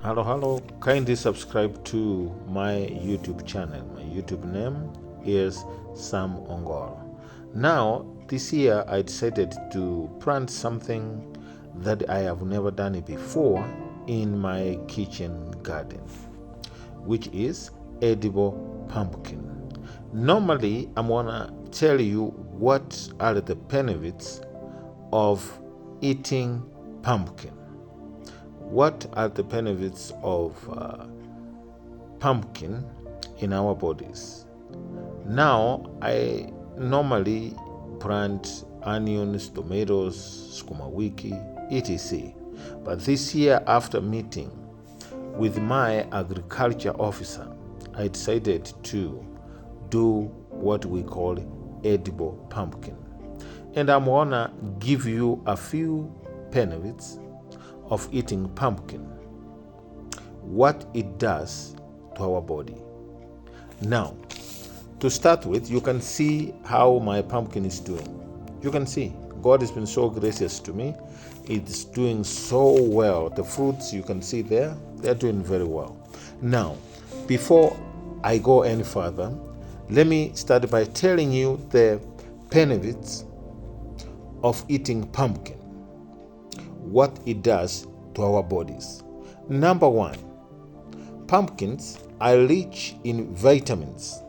Hello. Kindly subscribe to my YouTube channel. My YouTube name is Sam Ongol. Now, this year I decided to plant something that I have never done it before in my kitchen garden, which is edible pumpkin. Normally, I'm gonna tell you what are the benefits of eating pumpkin. What are the benefits of pumpkin in our bodies? Now, I normally plant onions, tomatoes, sukuma wiki, etc. But this year, after meeting with my agriculture officer, I decided to do what we call edible pumpkin. And I'm gonna give you a few benefits of eating pumpkin, what it does to our body. Now, to start with, you can see how my pumpkin is doing. You can see God has been so gracious to me. It's doing so well. The fruits you can see there, they're doing very well. Now, before I go any further, let me start by telling you the benefits of eating pumpkin, what it does to our bodies. Number one, pumpkins are rich in vitamins.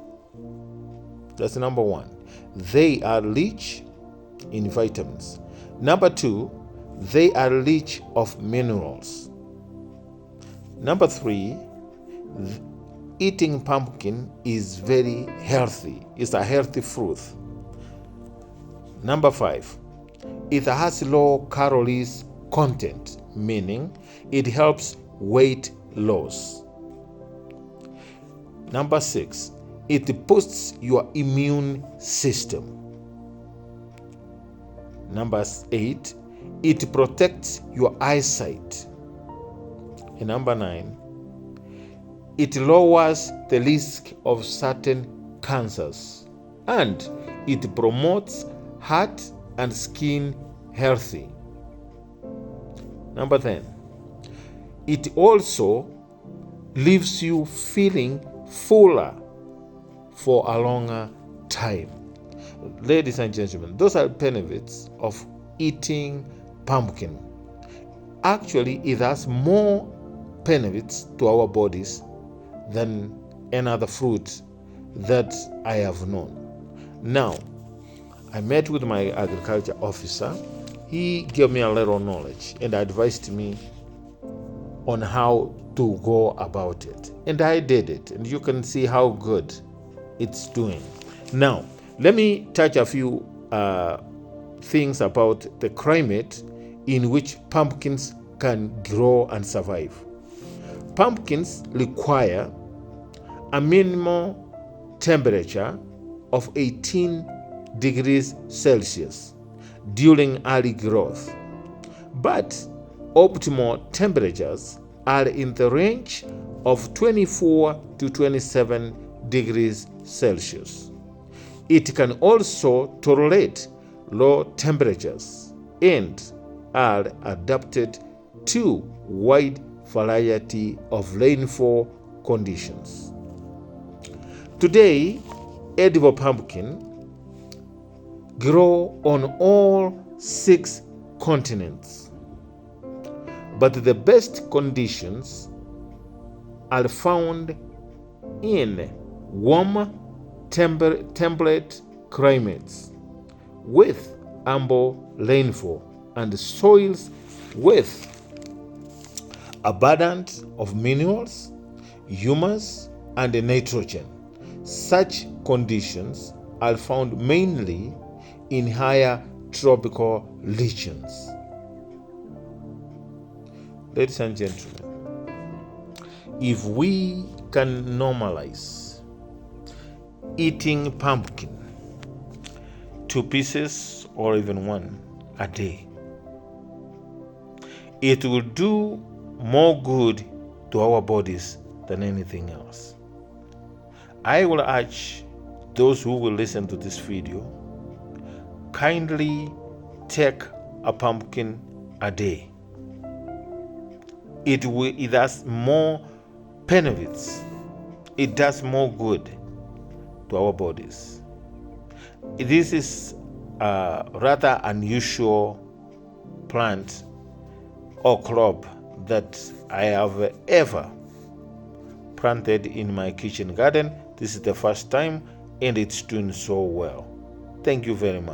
That's number one. They are rich in vitamins. Number two, they are rich of minerals. Number three, eating pumpkin is very healthy. It's a healthy fruit. Number five, it has low calories content, meaning it helps weight loss. Number six, it boosts your immune system. Number eight, it protects your eyesight. And number nine, it lowers the risk of certain cancers, and it promotes heart and skin healthy. Number 10, it also leaves you feeling fuller for a longer time. Ladies and gentlemen, those are benefits of eating pumpkin. Actually, it has more benefits to our bodies than any other fruit that I have known. Now, I met with my agriculture officer. He gave me a little knowledge and advised me on how to go about it. And I did it, and you can see how good it's doing. Now, let me touch a few things about the climate in which pumpkins can grow and survive. Pumpkins require a minimal temperature of 18 degrees Celsius during early growth, but optimal temperatures are in the range of 24 to 27 degrees Celsius. It can also tolerate low temperatures and are adapted to wide variety of rainfall conditions. Today, edible pumpkin grow on all 6 continents, but the best conditions are found in warm temperate climates with ample rainfall and soils with abundance of minerals, humus, and nitrogen. Such conditions are found mainly in higher tropical regions. Ladies and gentlemen, if we can normalize eating pumpkin 2 pieces or even 1 a day, it will do more good to our bodies than anything else. I will urge those who will listen to this video, kindly take a pumpkin a day. it has more benefits. It does more good to our bodies. This is a rather unusual plant or crop that I have ever planted in my kitchen garden. This is the first time, and it's doing so well. Thank you very much.